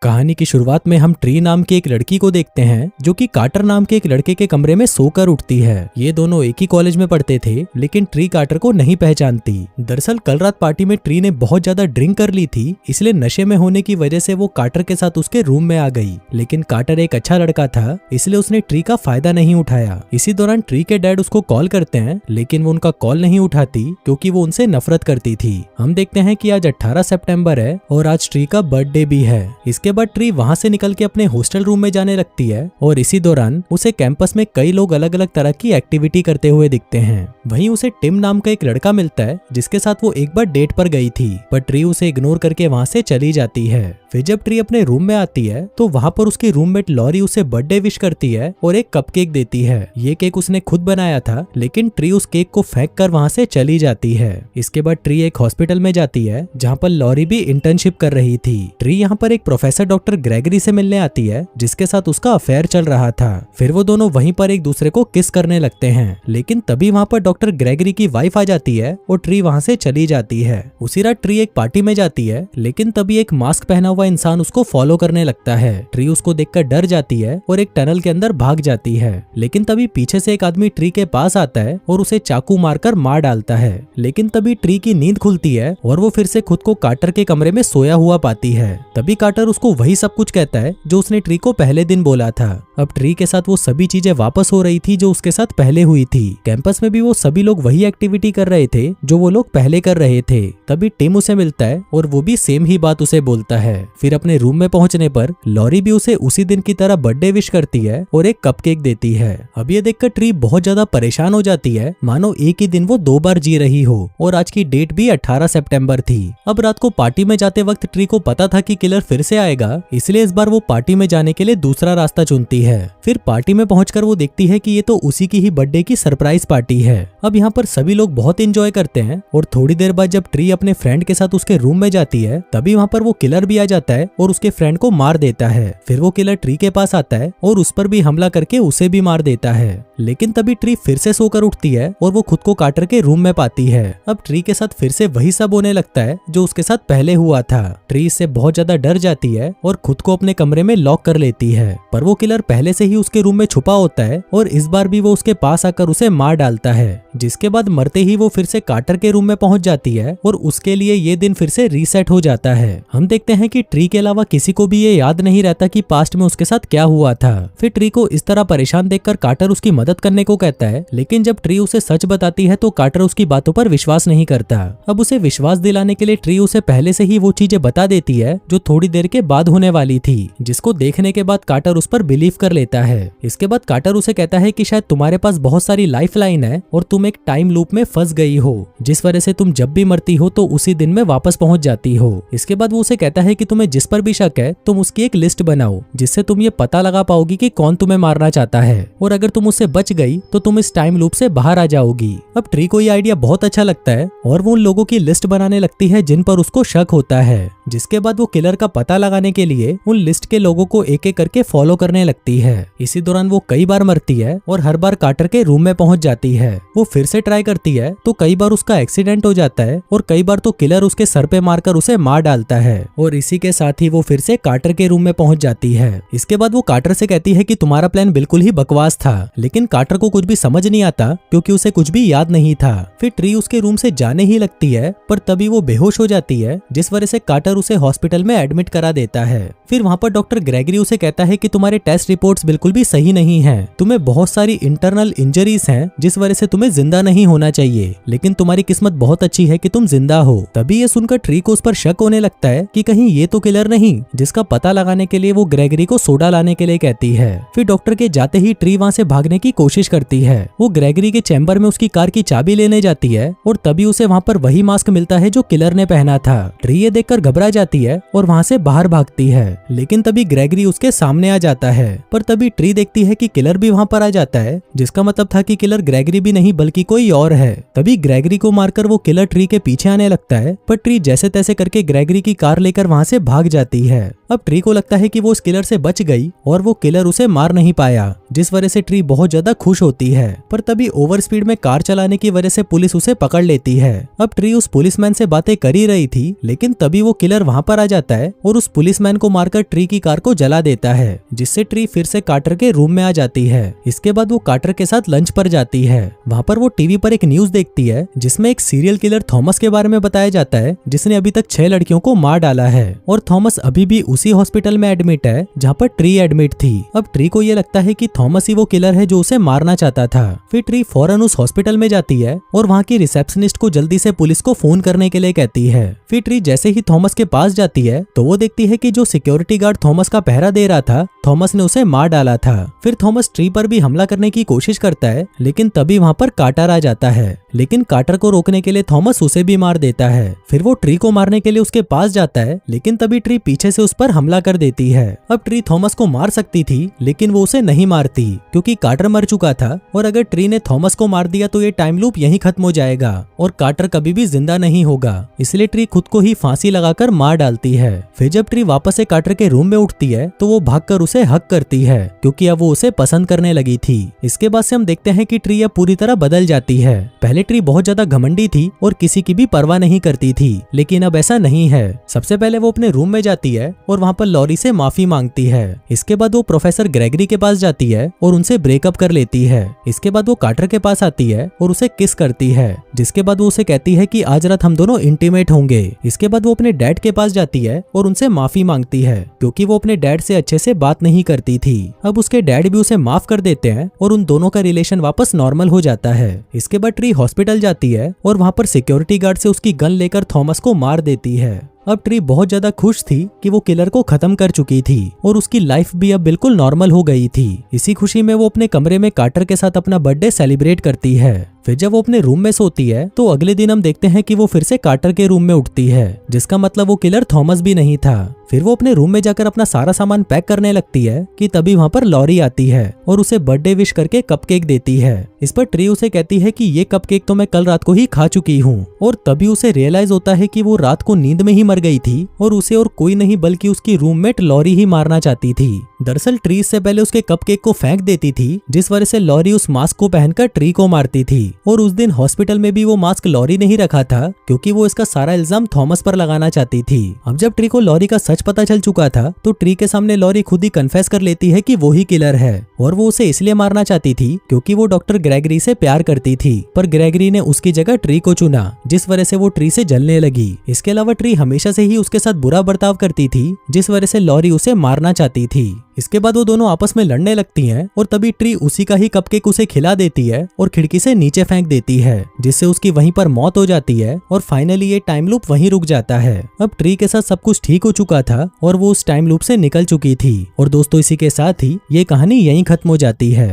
कहानी की शुरुआत में हम ट्री नाम की एक लड़की को देखते हैं जो कि कार्टर नाम के एक लड़के के कमरे में सोकर उठती है। ये दोनों एक ही कॉलेज में पढ़ते थे, लेकिन ट्री कार्टर को नहीं पहचानती। दरअसल कल रात पार्टी में ट्री ने बहुत ज्यादा ड्रिंक कर ली थी, इसलिए नशे में होने की वजह से वो कार्टर के साथ उसके रूम में आ गई। लेकिन कार्टर एक अच्छा लड़का था, इसलिए उसने ट्री का फायदा नहीं उठाया। इसी दौरान ट्री के डैड उसको कॉल करते हैं, लेकिन वो उनका कॉल नहीं उठाती क्योंकि वो उनसे नफरत करती थी। हम देखते हैं कि आज 18 सितंबर है और आज ट्री का बर्थडे भी है। इसके बाद ट्री वहां से निकल के अपने हॉस्टल रूम में जाने लगती है और इसी दौरान उसे कैंपस में कई लोग अलग अलग तरह की एक्टिविटी करते हुए दिखते हैं। वहीं उसे टिम नाम का एक लड़का मिलता है जिसके साथ वो एक बार डेट पर गई थी, पर ट्री उसे इग्नोर करके वहां से चली जाती है। फिर जब ट्री अपने रूम में आती है तो वहां पर उसकी रूममेट लॉरी उसे बर्थडे विश करती है और एक कपकेक देती है। ये केक उसने खुद बनाया था, लेकिन ट्री उस केक को फेंक कर वहां से चली जाती है। इसके बाद ट्री एक हॉस्पिटल में जाती है जहाँ पर लॉरी भी इंटर्नशिप कर रही थी। ट्री यहाँ पर एक प्रोफेसर डॉक्टर ग्रेगरी से मिलने आती है जिसके साथ उसका अफेयर चल रहा था। फिर वो दोनों वहीं पर एक दूसरे को किस करने लगते हैं, लेकिन तभी वहाँ पर डॉक्टर ग्रेगरी की वाइफ आ जाती है और ट्री वहाँ से चली जाती है। उसी रात ट्री एक पार्टी में जाती है, लेकिन तभी एक मास्क पहना हुआ इंसान उसको फॉलो करने लगता है। ट्री उसको देखकर डर जाती है और एक टनल के अंदर भाग जाती है, लेकिन तभी पीछे से एक आदमी ट्री के पास आता है और उसे चाकू मारकर मार डालता है। लेकिन तभी ट्री की नींद खुलती है और वो फिर से खुद को कार्टर के कमरे में सोया हुआ पाती है। तभी कार्टर उसको वही सब कुछ कहता है जो उसने ट्री को पहले दिन बोला था। अब ट्री के साथ वो सभी चीजें वापस हो रही थी जो उसके साथ पहले हुई थी। कैंपस में भी वो सभी लोग वही एक्टिविटी कर रहे थे जो वो लोग पहले कर रहे थे। तभी टिम उसे मिलता है और वो भी सेम ही बात उसे बोलता है। फिर अपने रूम में पहुंचने पर लॉरी भी उसे उसी दिन की तरह बर्थडे विश करती है और एक कपकेक देती है। अब ये देखकर ट्री बहुत ज्यादा परेशान हो जाती है, मानो एक ही दिन वो 2 बार जी रही हो। और आज की डेट भी 18 सितंबर थी। अब रात को पार्टी में जाते वक्त ट्री को पता था कि किलर फिर से आएगा, इसलिए इस बार वो पार्टी में जाने के लिए दूसरा रास्ता चुनती है। फिर पार्टी में पहुंचकर वो देखती है कि ये तो उसी की ही बर्थडे की सरप्राइज पार्टी है। अब यहाँ पर सभी लोग बहुत एंजॉय करते हैं और थोड़ी देर बाद जब ट्री अपने फ्रेंड के साथ उसके रूम में जाती है, तभी वहाँ पर वो किलर भी आ जाता है और उसके फ्रेंड को मार देता है। फिर वो किलर ट्री के पास आता है और उस पर भी हमला करके उसे भी मार देता है। लेकिन तभी ट्री फिर से सोकर उठती है और वो खुद को कार्टर के रूम में पाती है। अब ट्री के साथ फिर से वही सब होने लगता है जो उसके साथ पहले हुआ था। ट्री इससे बहुत ज्यादा डर जाती है और खुद को अपने कमरे में लॉक कर लेती है, पर वो किलर पहले से ही उसके रूम में छुपा होता है और इस बार भी वो उसके पास आकर उसे मार डालता है। जिसके बाद मरते ही वो फिर से कार्टर के रूम में पहुंच जाती है और उसके लिए ये दिन फिर से रीसेट हो जाता है। हम देखते हैं कि ट्री के अलावा किसी को भी ये याद नहीं रहता कि पास्ट में उसके साथ क्या हुआ था। फिर ट्री को इस तरह परेशान देखकर कार्टर उसकी मदद करने को कहता है, लेकिन जब ट्री उसे सच बताती है तो कार्टर उसकी बातों पर विश्वास नहीं करता। अब उसे विश्वास दिलाने के लिए ट्री उसे पहले से ही वो चीजें बता देती है जो थोड़ी देर के बाद होने वाली थी, जिसको देखने के बाद कार्टर उस पर बिलीव कर लेता है। इसके बाद कार्टर उसे कहता है कि शायद तुम्हारे पास बहुत सारी लाइफ लाइन है और तुम एक टाइम लूप में फंस गई हो, जिस वजह से तुम जब भी मरती हो तो उसी दिन में वापस पहुंच जाती हो। इसके बाद वो उसे कहता है कि तुम्हें जिस पर भी शक है तुम उसकी एक लिस्ट बनाओ, जिससे तुम ये पता लगा पाओगी कि कौन तुम्हें मारना चाहता है, और अगर तुम उससे बच गई तो तुम इस टाइम लूप से बाहर आ जाओगी। अब ट्री को ये आइडिया बहुत अच्छा लगता है और वो उन लोगों की लिस्ट बनाने लगती है जिन पर उसको शक होता है। जिसके बाद वो किलर का पता लगाने के लिए उन लिस्ट के लोगों को एक एक करके फॉलो करने लगती है। इसी दौरान वो कई बार मरती है और हर बार कार्टर के रूम में पहुंच जाती है। वो फिर से ट्राई करती है तो कई बार उसका एक्सीडेंट हो जाता है और कई बार तो किलर उसके सर पे मारकर उसे मार डालता है, और इसी के साथ ही वो फिर से कार्टर के रूम में पहुंच जाती है। इसके बाद वो कार्टर से कहती है कि तुम्हारा प्लान बिल्कुल ही बकवास था, लेकिन कार्टर को कुछ भी समझ नहीं आता क्योंकि उसे कुछ भी याद नहीं था। फिर ट्री उसके रूम से जाने ही लगती है, पर तभी वो बेहोश हो जाती है, जिस वजह से कार्टर उसे हॉस्पिटल में एडमिट करा देता है। फिर वहाँ पर डॉक्टर ग्रेगरी उसे कहता है कि तुम्हारे टेस्ट रिपोर्ट्स बिल्कुल भी सही नहीं हैं, तुम्हें बहुत सारी इंटरनल इंजरीज हैं जिस वजह से तुम्हें जिंदा नहीं होना चाहिए, लेकिन तुम्हारी किस्मत बहुत अच्छी है कि तुम जिंदा हो। तभी ये सुनकर ट्री को उस पर शक होने लगता है कि कहीं ये तो किलर नहीं, जिसका पता लगाने के लिए वो ग्रेगरी को सोडा लाने के लिए कहती है। फिर डॉक्टर के जाते ही ट्री वहाँ से भागने की कोशिश करती है। वो ग्रेगरी के चैम्बर में उसकी कार की चाबी लेने जाती है और तभी उसे वहाँ पर वही मास्क मिलता है जो किलर ने पहना था। ट्री ये देखकर घबरा जाती है और वहाँ से बाहर भागती है, लेकिन तभी ग्रेगरी उसके सामने आ जाता है। पर तभी ट्री देखती है कि किलर भी वहाँ पर आ जाता है, जिसका मतलब था कि किलर ग्रेगरी भी नहीं बल्कि कोई और है। तभी ग्रेगरी को मारकर वो किलर ट्री के पीछे आने लगता है, पर ट्री जैसे तैसे करके ग्रेगरी की कार लेकर वहाँ से भाग जाती है। अब ट्री को लगता है कि वो उस किलर से बच गई और वो किलर उसे मार नहीं पाया, जिस वजह से ट्री बहुत ज्यादा खुश होती है। पर तभी ओवर स्पीड में कार चलाने की वजह से पुलिस उसे पकड़ लेती है। अब ट्री उस पुलिसमैन से बातें कर ही रही थी, लेकिन तभी वो किलर वहां पर आ जाता है और उस पुलिसमैन को मारकर ट्री की कार को जला देता है, जिससे ट्री फिर से कार्टर के रूम में आ जाती है। इसके बाद वो कार्टर के साथ लंच पर जाती है। वहाँ पर वो टीवी पर एक न्यूज देखती है जिसमें एक सीरियल किलर थॉमस के बारे में बताया जाता है, जिसने अभी तक 6 लड़कियों को मार डाला है और थॉमस अभी भी उसी हॉस्पिटल में एडमिट है जहाँ पर ट्री एडमिट थी। अब ट्री को ये लगता है कि थॉमस ही वो किलर है जो उसे मारना चाहता था। फिर ट्री फौरन उस हॉस्पिटल में जाती है और वहाँ की रिसेप्शनिस्ट को जल्दी से पुलिस को फोन करने के लिए कहती है। फिर ट्री जैसे ही थॉमस के पास जाती है तो वो देखती है कि जो सिक्योरिटी गार्ड थॉमस का पहरा दे रहा था, थॉमस ने उसे मार डाला था। फिर थॉमस ट्री पर भी हमला करने की कोशिश करता है, लेकिन तभी वहाँ पर कार्टर आ जाता है। लेकिन कार्टर को रोकने के लिए थॉमस उसे भी मार देता है। फिर वो ट्री को मारने के लिए उसके पास जाता है, लेकिन तभी ट्री पीछे से उस पर हमला कर देती है। अब ट्री थॉमस को मार सकती थी, लेकिन वो उसे नहीं मारती क्योंकि कार्टर मर चुका था और अगर ट्री ने थॉमस को मार दिया तो ये टाइम लूप यहीं खत्म हो जाएगा और कार्टर कभी भी जिंदा नहीं होगा। इसलिए ट्री खुद को ही फांसी लगाकर मार डालती है। फिर जब ट्री वापस से कार्टर के रूम में उठती है तो वो भागकर उसे हक करती है क्योंकि अब वो उसे पसंद करने लगी थी। इसके बाद से हम देखते हैं कि ट्री अब पूरी तरह बदल जाती है। पहले ट्री बहुत ज्यादा घमंडी थी और किसी की भी परवाह नहीं करती थी, लेकिन अब ऐसा नहीं है। सबसे पहले वो अपने रूम में जाती है और वहाँ पर लॉरी से माफी मांगती है। इसके बाद वो प्रोफेसर ग्रेगरी के पास जाती है और उनसे ब्रेकअप कर लेती है। इसके बाद वो कार्टर के पास आती है और उसे किस करती है, जिसके बाद वो उसे कहती है कि आज रात हम दोनों इंटीमेट होंगे। इसके बाद वो अपने डैड के पास जाती है और उनसे माफी मांगती है क्योंकि वो अपने डैड से अच्छे से बात नहीं करती थी। अब उसके डैड भी उसे माफ कर देते हैं और उन दोनों का रिलेशन वापस नॉर्मल हो जाता है। इसके बाद ट्री हॉस्पिटल जाती है और वहाँ पर सिक्योरिटी गार्ड से उसकी गन लेकर थॉमस को मार देती है। अब ट्री बहुत ज्यादा खुश थी कि वो किलर को खत्म कर चुकी थी और उसकी लाइफ भी अब बिल्कुल नॉर्मल हो गई थी। इसी खुशी में वो अपने कमरे में कार्टर के साथ अपना बर्थडे सेलिब्रेट करती है। फिर जब वो अपने रूम में सोती है तो अगले दिन हम देखते हैं कि वो फिर से कार्टर के रूम में उठती है, जिसका मतलब वो किलर थॉमस भी नहीं था। फिर वो अपने रूम में जाकर अपना सारा सामान पैक करने लगती है कि तभी वहाँ पर लॉरी आती है और उसे बर्थडे विश करके कपकेक देती है। इस पर ट्री उसे कहती है कि ये कपकेक तो मैं कल रात को ही खा चुकी हूँ और तभी उसे रियलाइज होता है कि वो रात को नींद में ही मर गई थी और उसे और कोई नहीं बल्कि उसकी रूममेट लॉरी ही मारना चाहती थी। दरअसल ट्री से पहले उसके कपकेक को फेंक देती थी, जिस वजह से लॉरी उस मास्क को पहनकर ट्री को मारती थी और उस दिन हॉस्पिटल में भी वो मास्क लॉरी ने ही रखा था क्योंकि वो इसका सारा इल्जाम थॉमस पर लगाना चाहती थी। अब जब ट्री को लॉरी का सच पता चल चुका था तो ट्री के सामने लॉरी खुद ही कन्फेस कर लेती है कि वो ही किलर है और वो उसे इसलिए मारना चाहती थी क्योंकि वो डॉक्टर ग्रेगरी से प्यार करती थी, पर ग्रेगरी ने उसकी जगह ट्री को चुना, जिस वजह से वो ट्री से जलने लगी। इसके अलावा ट्री हमेशा से ही उसके साथ बुरा बर्ताव करती थी, जिस वजह से लॉरी उसे मारना चाहती थी। इसके बाद वो दोनों आपस में लड़ने लगती हैं और तभी ट्री उसी का ही कपकेक उसे खिला देती है और खिड़की से नीचे फेंक देती है, जिससे उसकी वहीं पर मौत हो जाती है और फाइनली ये टाइम लूप वहीं रुक जाता है। अब ट्री के साथ सब कुछ ठीक हो चुका था और वो उस टाइम लूप से निकल चुकी थी। और दोस्तों, इसी के साथ ही ये कहानी यहीं खत्म हो जाती है।